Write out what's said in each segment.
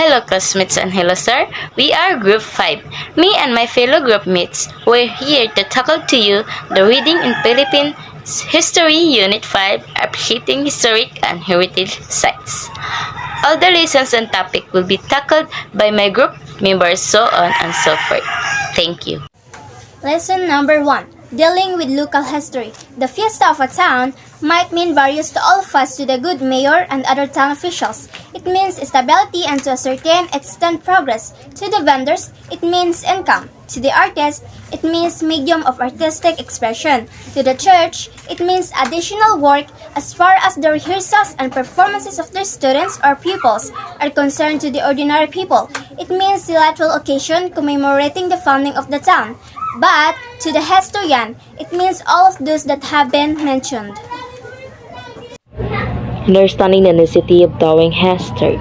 Hello classmates and hello sir. We are group 5. Me and my fellow group mates were here to tackle to you the reading in Philippine History Unit 5 appreciating historic and heritage sites. All the lessons and topic will be tackled by my group members so on and so forth. Thank you. Lesson number 1. Dealing with local history. The fiesta of a town might mean various to all of us, to the good mayor and other town officials. It means stability and to a certain extent progress. To the vendors, it means income. To the artist, it means medium of artistic expression. To the church, it means additional work as far as the rehearsals and performances of their students or pupils are concerned. To the ordinary people, it means delightful occasion commemorating the founding of the town. But to the historian, it means all of those that have been mentioned. Understanding the necessity of knowing history.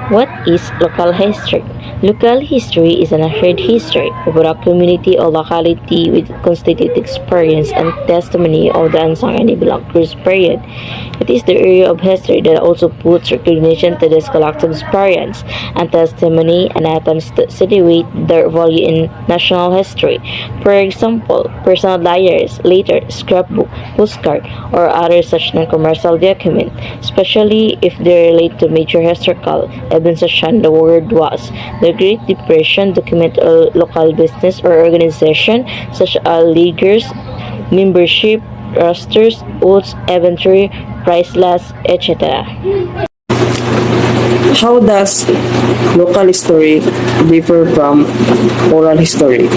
What is local history? Local history is an shared history about a community or locality with constituted experience and testimony of the unsung and developed period. It is the area of history that also puts recognition to this collective experience and testimony and attempts to situate their value in national history. For example, personal diaries, later scrapbook, postcard, or other such non-commercial document, especially if they relate to major historical events such as the World Wars, the Great Depression, document a local business or organization such as leaguers, membership, rosters, oaths, inventory, price lists, etc. How does local history differ from oral history?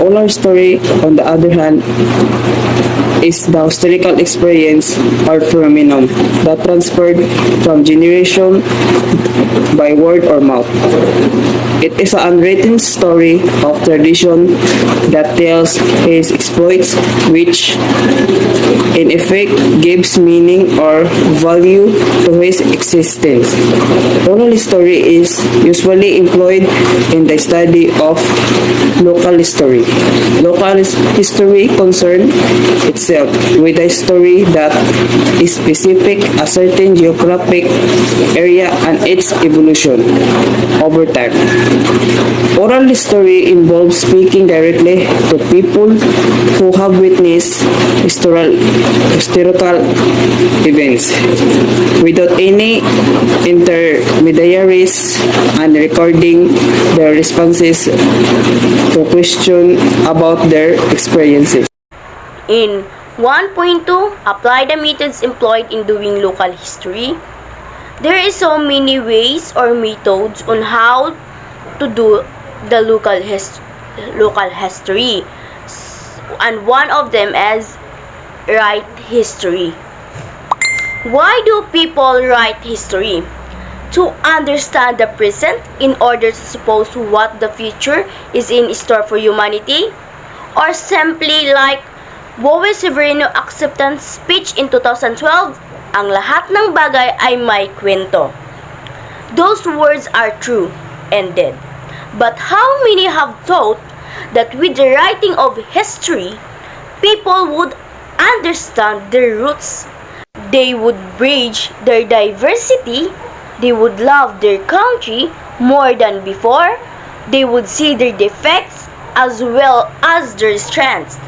Oral history, on the other hand, is the historical experience or phenomenon that transferred from generation by word or mouth. It is an unwritten story of tradition that tells his exploits, which in effect gives meaning or value to his existence. Oral history is usually employed in the study of local history. Local history concerns itself with a story that is specific a certain geographic area and its evolution over time. Oral history involves speaking directly to people who have witnessed historical events without any intermediaries and recording their responses to questions about their experiences. In 1.2, apply the methods employed in doing local history. There is so many ways or methods on how to do the local history, and one of them is write history. Why do people write history? To understand the present in order to suppose what the future is in store for humanity, or simply like Bowie Severino acceptance speech in 2012, ang lahat ng bagay ay may kwento. Those words are true and dead. But how many have thought that with the writing of history, people would understand their roots, they would bridge their diversity, they would love their country more than before, they would see their defects as well as their strengths,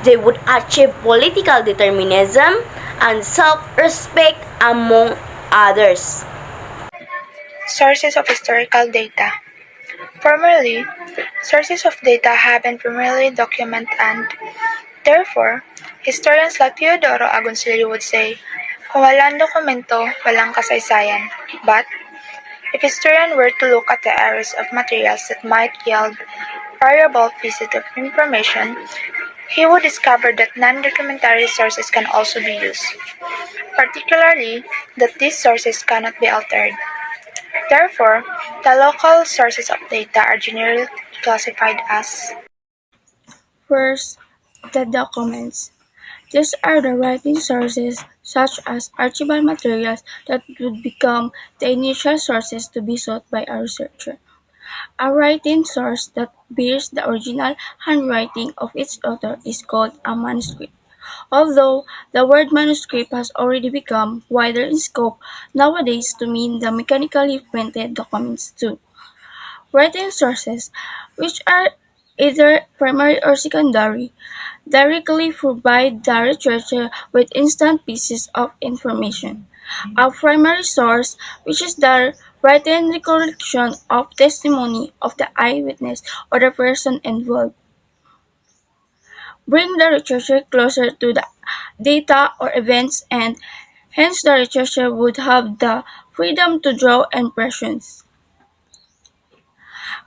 they would achieve political determinism and self-respect among others. Sources of historical data. Formerly, sources of data have been primarily document and, therefore, historians like Teodoro Agoncillo would say, kung walang dokumento, walang kasaysayan. But, if historian were to look at the areas of materials that might yield variable pieces of information, he would discover that non-documentary sources can also be used, particularly that these sources cannot be altered. Therefore, the local sources of data are generally classified as: First, the documents. These are the writing sources, such as archival materials, that would become the initial sources to be sought by a researcher. A writing source that bears the original handwriting of its author is called a manuscript. although the word manuscript has already become wider in scope nowadays to mean the mechanically printed documents too. Written sources, which are either primary or secondary, directly provide the researcher with instant pieces of information. A primary source, which is the written recollection of testimony of the eyewitness or the person involved, bring the researcher closer to the data or events, and hence the researcher would have the freedom to draw impressions,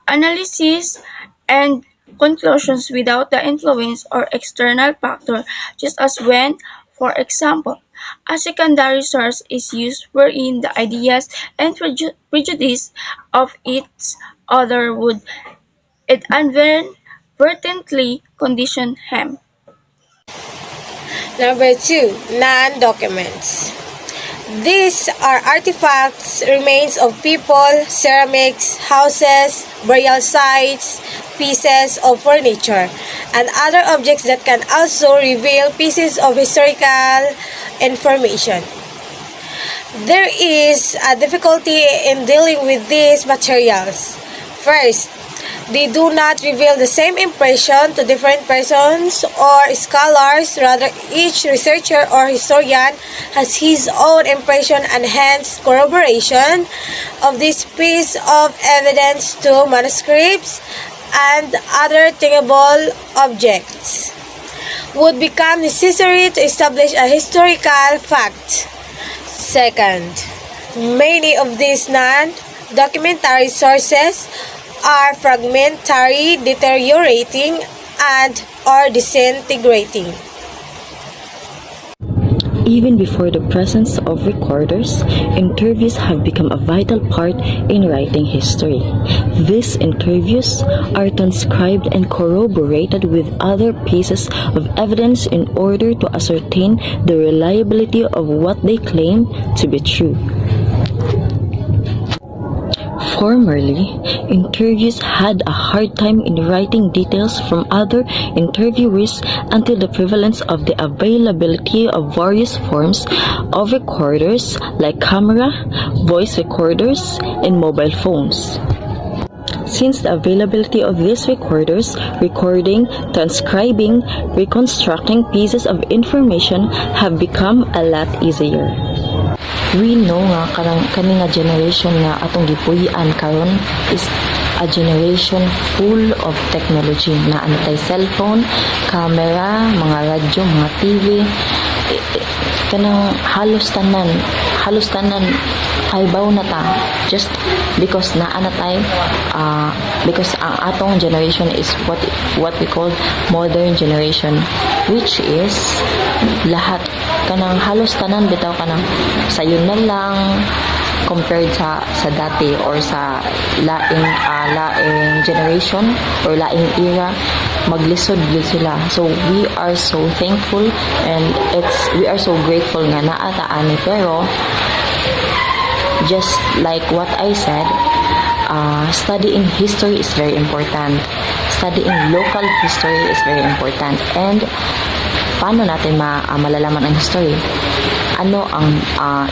analysis, and conclusions without the influence or external factor, just as when, for example, a secondary source is used wherein the ideas and prejudice of its author would inadvertently condition him. Number 2, non-documents. These are artifacts, remains of people, ceramics, houses, burial sites, pieces of furniture, and other objects that can also reveal pieces of historical information. There is a difficulty in dealing with these materials. First, they do not reveal the same impression to different persons or scholars. Rather, each researcher or historian has his own impression and hence corroboration of this piece of evidence to manuscripts and other thingable objects would become necessary to establish a historical fact. Second, many of these non-documentary sources are fragmentary, deteriorating, and or disintegrating. Even before the presence of recorders, interviews have become a vital part in writing history. These interviews are transcribed and corroborated with other pieces of evidence in order to ascertain the reliability of what they claim to be true. Formerly, interviews had a hard time in writing details from other interviewers until the prevalence of the availability of various forms of recorders like camera, voice recorders, and mobile phones. Since the availability of these recorders, recording, transcribing, reconstructing pieces of information have become a lot easier. We know nga kani nga generation nga atong gipuy-an karon is a generation full of technology na tay cellphone, camera, mga radyo, mga TV, kanang halos tanan kaibaw na ta just because because ang atong generation is what we call modern generation, which is lahat kanang halos tanan bitaw kanang sayon na lang compared sa dati or sa laing generation or laing era, maglisod yun sila. So we are so thankful and we are so grateful nga naa ta ani, pero just like what I said, studying history is very important. Studying local history is very important. And paano natin malalaman ang history? Ano ang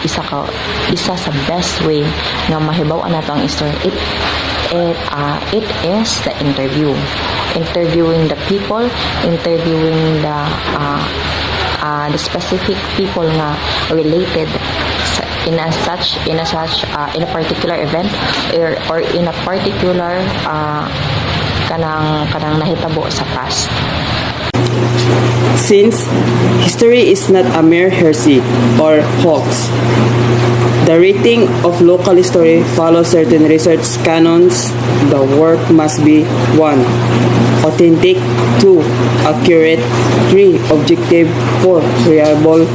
isa sa best way nga mahibaw-an nato ang history? It is the interview. Interviewing the people, interviewing the specific people nga related in a particular event or in a particular kanang nahitabo sa past. Since history is not a mere heresy or hoax, the rating of local history follows certain research canons. The work must be 1. Authentic, 2. Accurate, 3. Objective, 4. Reliable,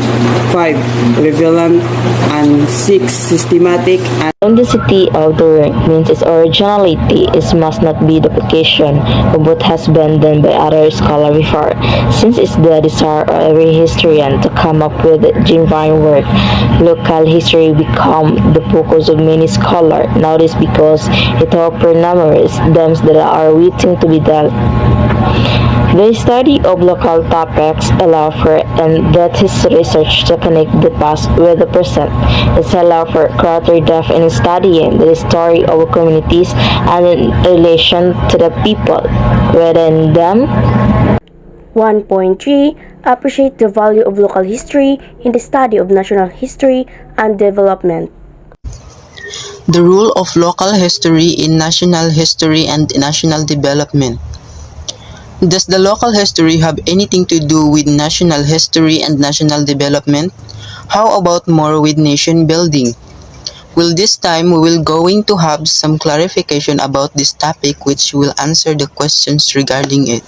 5. Relevant, and 6. Systematic and Authenticity of the work means its originality. It must not be duplication of what has been done by other scholars before. Since it's the desire of every historian to come up with genuine work, local history become the focus of many scholars nowadays because it offers numerous themes that are waiting to be dealt. The study of local topics allow for in-depth research to connect the past with the present. It allows for greater depth in studying the story of communities and in relation to the people within them. 1.3 Appreciate the value of local history in the study of national history and development. The role of local history in national history and national development. Does the local history have anything to do with national history and national development? How about more with nation building? Well, this time we will going to have some clarification about this topic which will answer the questions regarding it.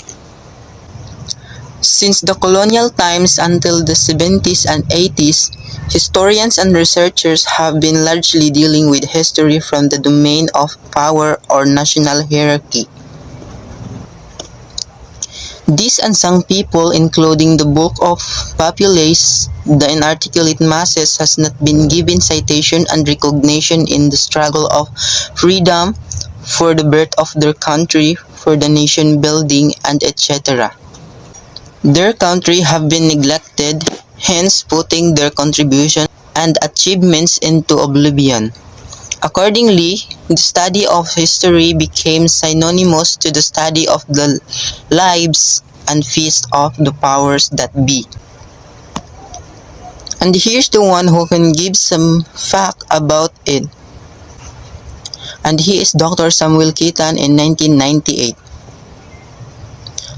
Since the colonial times until the 70s and 80s, historians and researchers have been largely dealing with history from the domain of power or national hierarchy. These unsung people, including the bulk of populace, the inarticulate masses, has not been given citation and recognition in the struggle of freedom, for the birth of their country, for the nation building, and etc. Their country have been neglected, hence putting their contribution and achievements into oblivion. Accordingly, the study of history became synonymous to the study of the lives and feast of the powers that be. And here's the one who can give some fact about it. And he is Dr. Samuel Kitan in 1998.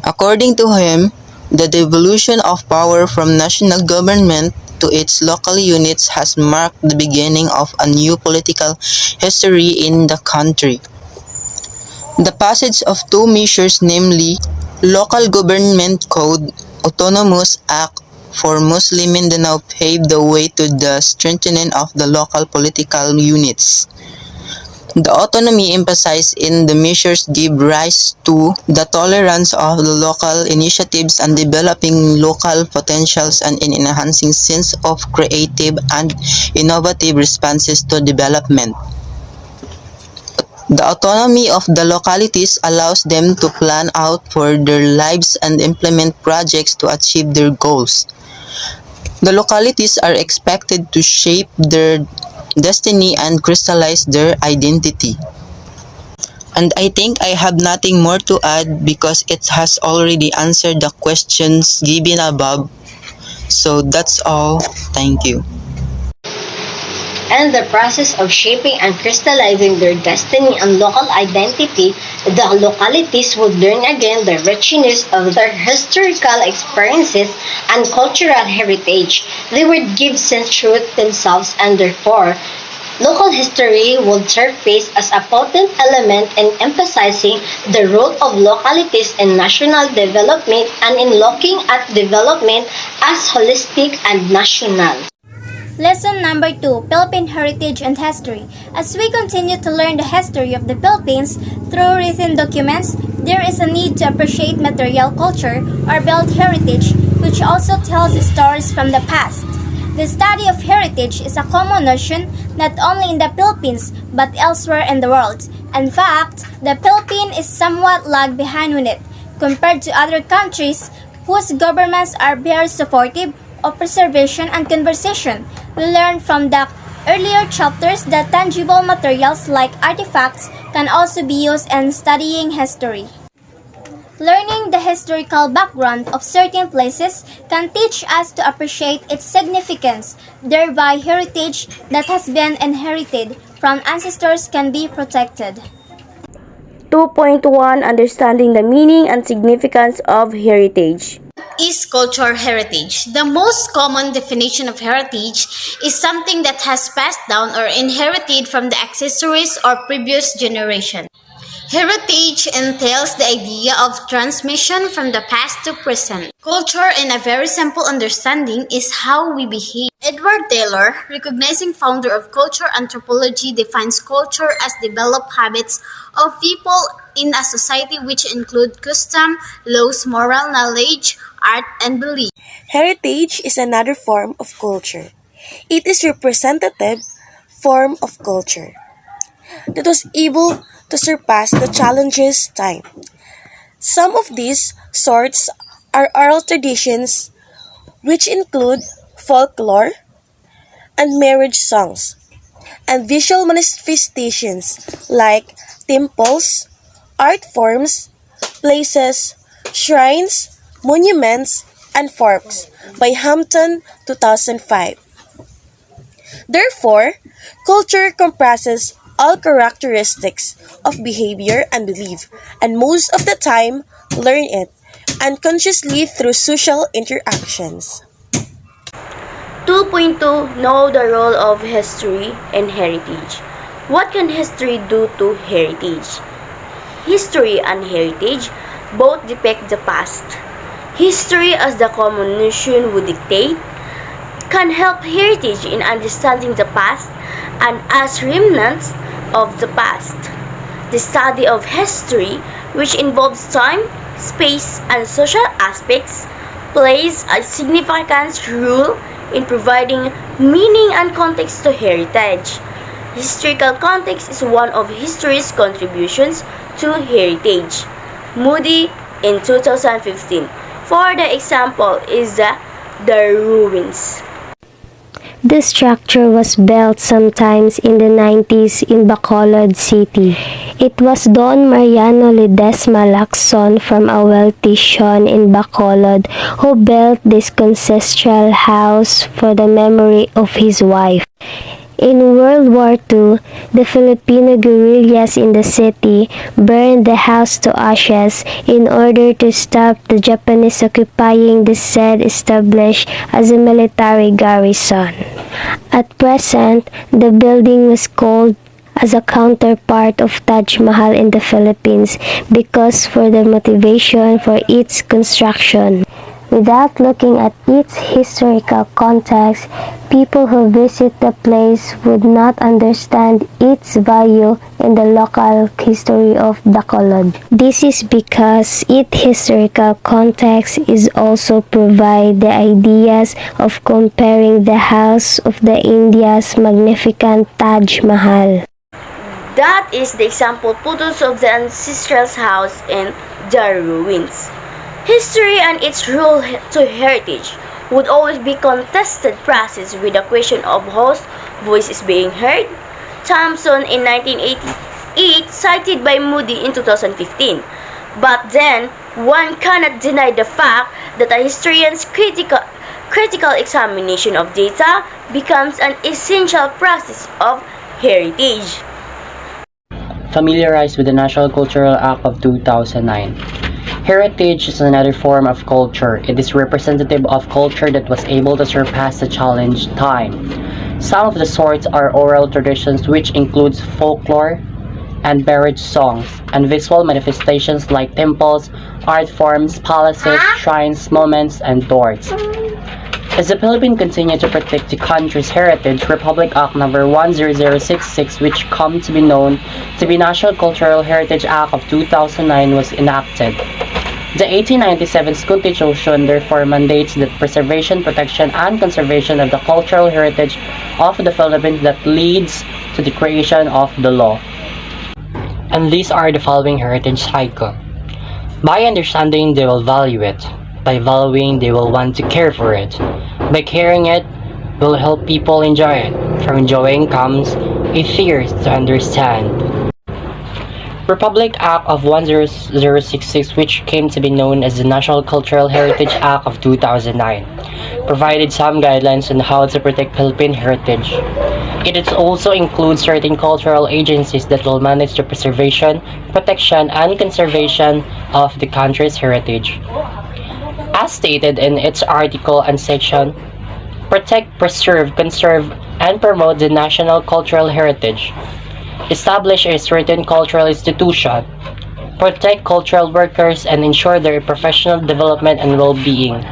According to him, the devolution of power from national government to its local units has marked the beginning of a new political history in the country. The passage of two measures, namely Local Government Code, Autonomous Act for Muslim Mindanao, paved the way to the strengthening of the local political units. The autonomy emphasized in the measures give rise to the tolerance of the local initiatives and developing local potentials and in enhancing sense of creative and innovative responses to development. The autonomy of the localities allows them to plan out for their lives and implement projects to achieve their goals. The localities are expected to shape their destiny and crystallize their identity. And I think I have nothing more to add because it has already answered the questions given above. So that's all. Thank you. And the process of shaping and crystallizing their destiny and local identity, the localities would learn again the richness of their historical experiences and cultural heritage. They would give sense to themselves and therefore, local history would surface as a potent element in emphasizing the role of localities in national development and in looking at development as holistic and national. Lesson number 2, Philippine Heritage and History. As we continue to learn the history of the Philippines through written documents, there is a need to appreciate material culture or built heritage, which also tells stories from the past. The study of heritage is a common notion not only in the Philippines but elsewhere in the world. In fact, the Philippines is somewhat lag behind with it compared to other countries whose governments are very supportive of preservation and conservation. We learn from the earlier chapters that tangible materials like artifacts can also be used in studying history. Learning the historical background of certain places can teach us to appreciate its significance, thereby heritage that has been inherited from ancestors can be protected. 2.1 Understanding the meaning and significance of heritage. Is cultural heritage. The most common definition of heritage is something that has passed down or inherited from the ancestors or previous generation. Heritage entails the idea of transmission from the past to present. Culture, in a very simple understanding, is how we behave. Edward Taylor, recognizing founder of culture anthropology, defines culture as developed habits of people in a society which include custom, laws, moral knowledge, art, and belief. Heritage is another form of culture. It is representative form of culture that was able to surpass the challenges time. Some of these sorts are oral traditions, which include folklore and marriage songs, and visual manifestations like temples, art forms, places, shrines, monuments, and forks by Hampton 2005. Therefore, culture comprises all characteristics of behavior and belief, and most of the time learn it unconsciously through social interactions. 2.2 Know the role of history and heritage. What can history do to heritage? History and heritage both depict the past. History, as the common notion would dictate, can help heritage in understanding the past and as remnants of the past. The study of history, which involves time, space, and social aspects, plays a significant role in providing meaning and context to heritage. Historical context is one of history's contributions to heritage. Moody in 2015. For the example is the ruins. The structure was built sometimes in the 90s in Bacolod City. It was Don Mariano Ledesma Lacson from a wealthy Sean in Bacolod who built this ancestral house for the memory of his wife. In World War II, the Filipino guerrillas in the city burned the house to ashes in order to stop the Japanese occupying the said established as a military garrison. At present, the building was called as a counterpart of Taj Mahal in the Philippines because for the motivation for its construction. Without looking at its historical context, people who visit the place would not understand its value in the local history of Bacolod. This is because its historical context is also provide the ideas of comparing the house of the India's magnificent Taj Mahal. That is the example photos of the ancestral house in the ruins. History and its role to heritage would always be contested process with the question of whose voice is being heard. Thompson in 1988 cited by Moody in 2015. But then, one cannot deny the fact that a historian's critical examination of data becomes an essential process of heritage. Familiarized with the National Cultural Act of 2009. Heritage is another form of culture. It is representative of culture that was able to surpass the challenge time. Some of the sorts are oral traditions, which includes folklore and marriage songs, and visual manifestations like temples, art forms, palaces, shrines, monuments, and doors. As the Philippines continue to protect the country's heritage, Republic Act No. 10066, which come to be known to be National Cultural Heritage Act of 2009, was enacted. The 1897 Constitution therefore mandates the preservation, protection, and conservation of the cultural heritage of the Philippines that leads to the creation of the law. And these are the following heritage cycle. By understanding, they will value it. By valuing, they will want to care for it. By caring it, will help people enjoy it. From enjoying comes a thirst to understand. Republic Act of 10066, which came to be known as the National Cultural Heritage Act of 2009, provided some guidelines on how to protect Philippine heritage. It also includes certain cultural agencies that will manage the preservation, protection, and conservation of the country's heritage. As stated in its article and section, protect, preserve, conserve, and promote the national cultural heritage. Establish a certain cultural institution. Protect cultural workers and ensure their professional development and well-being.